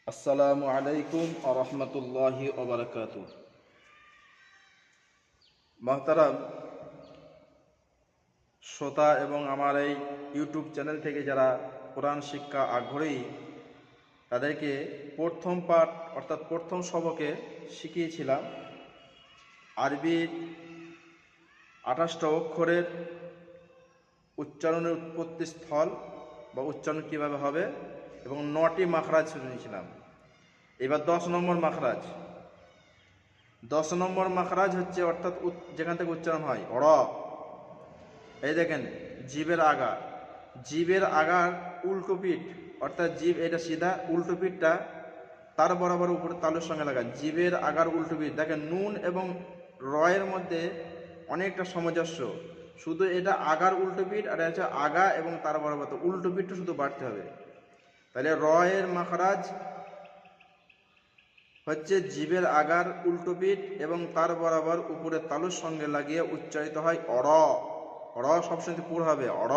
আসসালামু আলাইকুম ওয়া রাহমাতুল্লাহি ওয়া বারাকাতুহু। মুহতারাম শ্রোতা এবং আমার এই ইউটিউব চ্যানেল থেকে যারা কোরআন শিক্ষা আগ্রহী তাদেরকে প্রথম পাঠ অর্থাৎ প্রথম সবকে শিখিয়েছিলাম আরবির 28টা অক্ষরের উচ্চারণের উৎপত্তি স্থল বা উচ্চারণ কীভাবে হবে এবং 9টি মাখরাজ শুনিয়েছিলাম। এবার 10 নম্বর মাখরাজ। 10 নম্বর মাখরাজ হচ্ছে অর্থাৎ যেখান থেকে উচ্চারণ হয় র। এই দেখেন জিভের আগা, জিভের আগার উল্টো পিঠ অর্থাৎ জিভ এটা সিধা, উল্টো পিঠটা তার বরাবর উপরে তালুর সঙ্গে লাগা। জিভের আগার উল্টো পিঠ দেখেন নুন এবং রয়ের মধ্যে অনেকটা সামঞ্জস্য, শুধু এটা আগার উল্টো পিঠ আর হচ্ছে আগা এবং তার বরাবর উল্টো পিঠটা শুধু বাড়তে হবে। তাহলে রয়ের মাখরাজ হচ্ছে জিভের আগার উল্টো পিঠ এবং তার বরাবর উপরে তালুর সঙ্গে লাগিয়ে উচ্চারিত হয় অর। অর সবসময় পুর হবে অর।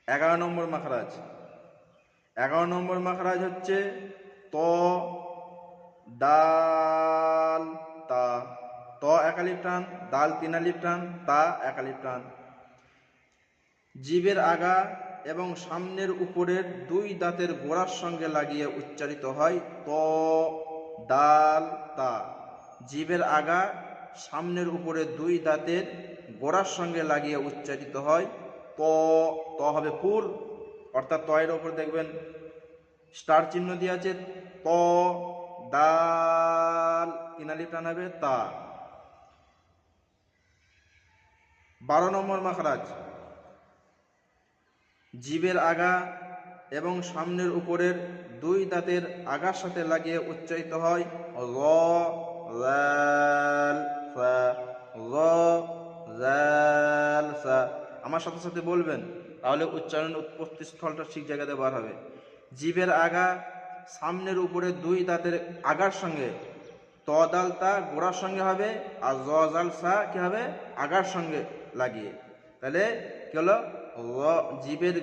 11 নম্বর মাখরাজ। 11 নম্বর মাখরাজ হচ্ছে ত দাল তা। ত এক আলিফ টান, দাল 3 আলিফ টান, তা 1 আলিফ টান। জিভের আগা এবং সামনের উপরের 2 দাঁতের গোড়ার সঙ্গে লাগিয়ে উচ্চারিত হয় ত দাল তা। জিভের আগা সামনের উপরে 2 দাঁতের গোড়ার সঙ্গে লাগিয়ে উচ্চারিত হয় ত। ত হবে পুর অর্থাৎ ত এর উপর দেখবেন স্টার চিহ্ন দিয়ে আছে ত দাল 3 আলিফ টান হবে তা। 12 নম্বর মাখরাজ। জিভের আগা এবং সামনের উপরের 2 দাঁতের আগার সাথে লাগিয়ে উচ্চারিত হয় র জাল সা। র জাল সা। আমার সাথে সাথে বলবেন তাহলে উচ্চারণ উৎপত্তি স্থলটা ঠিক জায়গাতে বার হবে। জিভের আগা সামনের উপরে 2 দাঁতের আগার সঙ্গে ত দাল তা গোড়ার সঙ্গে হবে আর জ জাল সা কি হবে আগার সঙ্গে লাগিয়ে। তাহলে কি হলো জিভের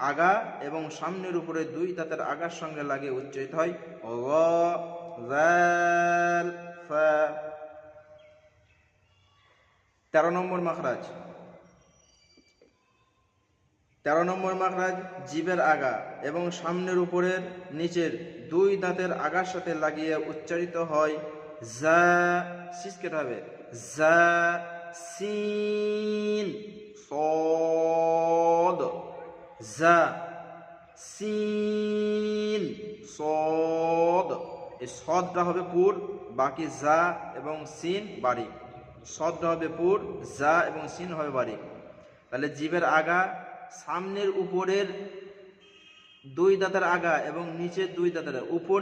আগা এবং সামনের উপরে 2 দাঁতের আগার সঙ্গে লাগিয়ে উচ্চারিত হয় র জাল ফা। 13 নম্বর মাখরাজ। 13 নম্বর মাখরাজ জিভের আগা এবং সামনের উপরের নিচের 2 দাঁতের আগার সাথে লাগিয়ে উচ্চারিত হয় জা। সিস কেটে হবে জা সিন সদ। জা সিন সদ। এই সদটা হবে পুর, বাকি জা এবং সিন বারিক। সদটা হবে পুর, জা এবং সিন হবে বারিক। তাহলে জিভের আগা সামনের উপরের 2 দাঁতের আগা এবং নিচের 2 দাঁতের উপর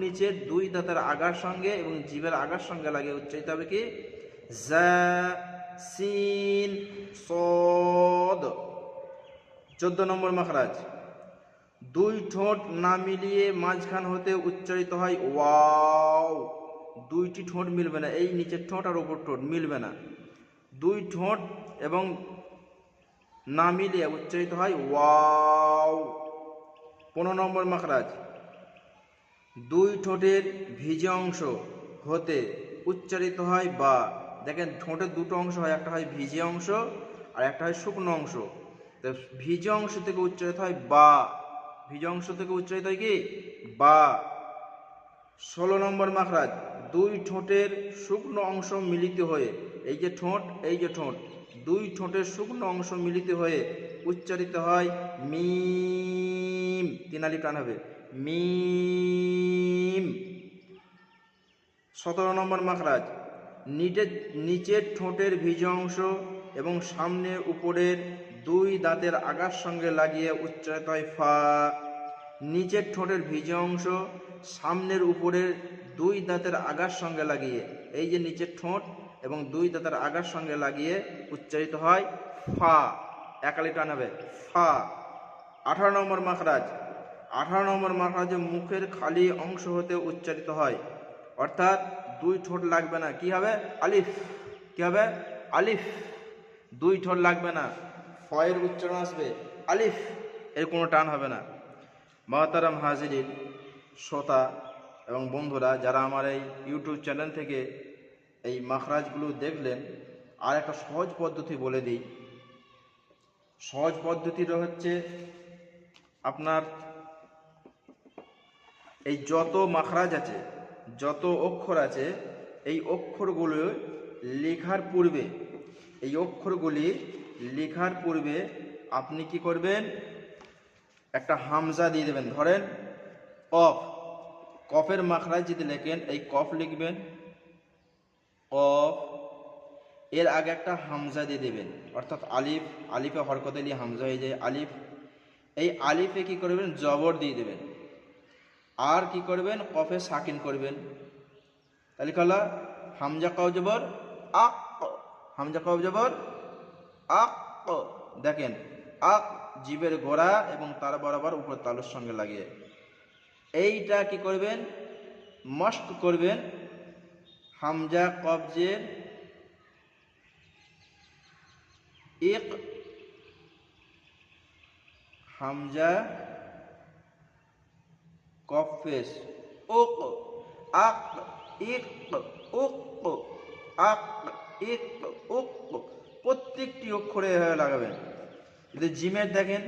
নিচের 2 দাঁতের আগার সঙ্গে এবং জিভের আগার সঙ্গে লাগিয়ে উচ্চারিত হবে কি জা সিন সদ। 14 নম্বর মাখরাজ। 2 ঠোঁট না মিলিয়ে মাঝখান হতে উচ্চারিত হয় ওয়াও। 2টি ঠোঁট মিলবে না, এই নিচের ঠোঁট আর উপর ঠোঁট মিলবে না। 2 ঠোঁট এবং না মিলিয়ে উচ্চারিত হয় ওয়াও। 15 নম্বর মাখরাজ। 2 ঠোঁটের ভিজে অংশ হতে উচ্চারিত হয় বা। দেখেন ঠোঁটের 2টো অংশ হয়, একটা হয় ভিজে অংশ আর একটা হয় শুকনো অংশ। তো ভিজে অংশ থেকে উচ্চারিত হয় বা। ভিজে অংশ থেকে উচ্চারিত হয় কি বা। 16 নম্বর মাখরাজ। 2 ঠোঁটের শুকনো অংশ মিলিত হয়ে এই যে ঠোঁট 2 ঠোঁটের শুকনো অংশ মিলিত হয়ে উচ্চারিত হয় মিম। 3 আলিফ টান হবে মিম। 17 নম্বর মাখরাজ। নিচের ঠোঁটের ভিজে অংশ এবং সামনের উপরের 2 দাঁতের আগার সঙ্গে লাগিয়ে উচ্চারিত হয় ফা। নিচের ঠোঁটের ভিজে অংশ সামনের উপরের 2 দাঁতের আগার সঙ্গে লাগিয়ে এই যে নিচের ঠোঁট এবং 2 দাঁতের আগার সঙ্গে লাগিয়ে উচ্চারিত হয় ফা। 1 আলিফ টান হবে ফা। 18 নম্বর মাখরাজ। 18 নম্বর মাখরাজে মুখের খালি অংশ হতে উচ্চারিত হয় অর্থাৎ 2 ঠোঁট লাগবে না, কি হবে আলিফ। কি হবে আলিফ। 2 ঠোঁট লাগবে না, ফয়ের উচ্চারণ আসবে আলিফ, এর কোনো টান হবে না। মহতারাম হাজিরিন, শ্রোতা এবং বন্ধুরা, যারা আমার এই ইউটিউব চ্যানেল থেকে এই মাখরাজগুলো দেখলেন, আর একটা সহজ পদ্ধতি বলে দিই। সহজ পদ্ধতিটা হচ্ছে, আপনার এই যত মাখরাজ আছে, যত অক্ষর আছে, এই অক্ষরগুলো লেখার পূর্বে, এই অক্ষরগুলি লেখার পূর্বে আপনি কি করবেন, একটা হামজা দিয়ে দেবেন। ধরেন কফ, কফের মাখরাজ যদি লেখেন, এই কফ লিখবেন, কফ, এর আগে একটা হামজা দিয়ে দেবেন, অর্থাৎ আলিফ, আলিফে হরকতে নিয়ে হামজা হয়ে যায় আলিফ। এই আলিফে কি করবেন, জবর দিয়ে দেবেন, আর কি করবেন, কফে সাকিন করবেন। তাহলে কলা হামজা কও জবর আক, হামজা কও জবর আক। দেখেন আক জিবের গোড়া এবং তার বরাবর উপর তালুর সঙ্গে লাগিয়ে এইটা কি করবেন, মস্ক করবেন। হামজা কবজের ইক, হামজা কফেস ওক, আক ইক উক, আক ইক উক, প্রত্যেকটি অক্ষরে এভাবে লাগাবেন। যদি জিমের দেখেন,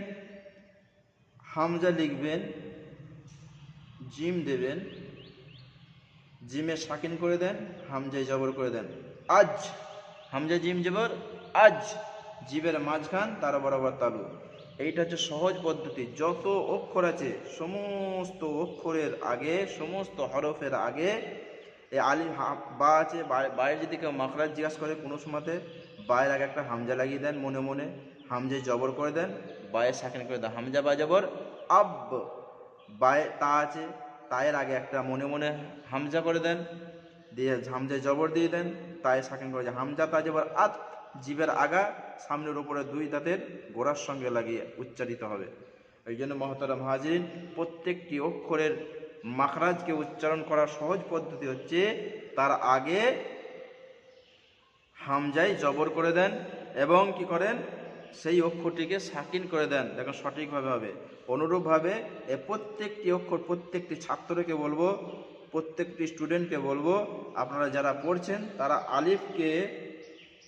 হামজা লিখবেন, জিম দেবেন, জিমে সাকিন করে দেন, হামজায় জবর করে দেন আজ, হামজা জিম জবর আজ, জিবের মাঝখান তার বরাবর তালু। এইটা হচ্ছে সহজ পদ্ধতি। যত অক্ষর আছে সমস্ত অক্ষরের আগে, সমস্ত হরফের আগে এই আলিফ বা আছে, বাইরে যদি কেউ মাখরাজ জিজ্ঞাসা করে কোনো সময়তে, বায়ের আগে একটা হামজা লাগিয়ে দেন, মনে মনে হামজায় জবর করে দেন, বায়ে সাকিন করে দেন, হামজা বা জবর আব। বায়ে তা আছে, তায়ের আগে একটা মনে মনে হামজা করে দেন, দিয়ে হামজায় জবর দিয়ে দেন, তায়ে সাকিন করে দেন, হামজা তা জবর আত, জিবের আগা সামনের উপরে দুই দাঁতের গোড়ার সঙ্গে লাগিয়ে উচ্চারিত হবে। এই জন্য মহতারাম হাজিরিন, প্রত্যেকটি অক্ষরের মাখরাজকে উচ্চারণ করার সহজ পদ্ধতি হচ্ছে, তার আগে হামজায় জবর করে দেন এবং কি করেন, সেই অক্ষরটিকে সাকিন করে দেন, দেখুন সঠিকভাবে হবে। অনুরূপভাবে এ প্রত্যেকটি অক্ষর, প্রত্যেকটি ছাত্রকে বলবো, প্রত্যেকটি স্টুডেন্টকে বলবো, আপনারা যারা পড়ছেন তারা আলিফকে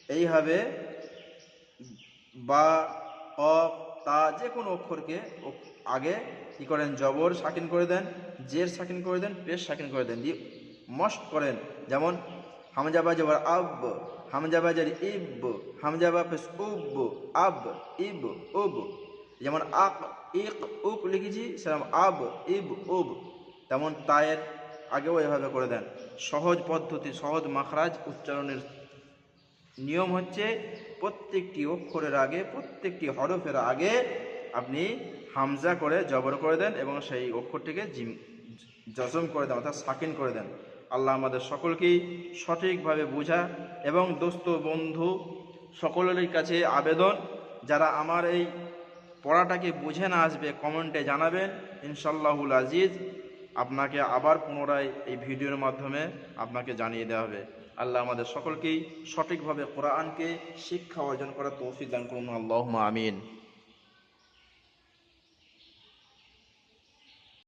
এইভাবে, বা অফ তা যে কোনো অক্ষরকে আগে কি করেন, জবর সাকিন করে দেন, জের সাকিন করে দেন, পেশ সাকিন করে দেন, দিয়ে মস্ট করেন। যেমন হামজা বা জবর আব, হামজা বা জের ইব, হামজা বা পেশ উব, আব ইব উব। যেমন আক ইক উক লিখেছি, সেরকম আব ইব উব, তেমন তায়ের আগেও এভাবে করে দেন। সহজ পদ্ধতি, সহজ মাখরাজ উচ্চারণের নিয়ম হচ্ছে, প্রত্যেকটি অক্ষরের আগে, প্রত্যেকটি হরফের আগে আপনি হামজা করে জবর করে দেন এবং সেই অক্ষরটিকে জজম করে দেন, অর্থাৎ সাকিন করে দেন। আল্লাহ আমাদের সকলকেই সঠিকভাবে বোঝা। এবং দোস্ত বন্ধু সকলের কাছে আবেদন, যারা আমার এই পড়াটাকে বুঝে না আসবে, কমেন্টে জানাবেন, ইনশাল্লাহুল আজিজ আপনাকে আবার পুনরায় এই ভিডিওর মাধ্যমে আপনাকে জানিয়ে দেওয়া হবে। আল্লাহ আমাদের সকলকেই সঠিকভাবে কোরআনকে শিক্ষা অর্জন করার তৌফিক দান করুন, আল্লাহুম্মা আমিন।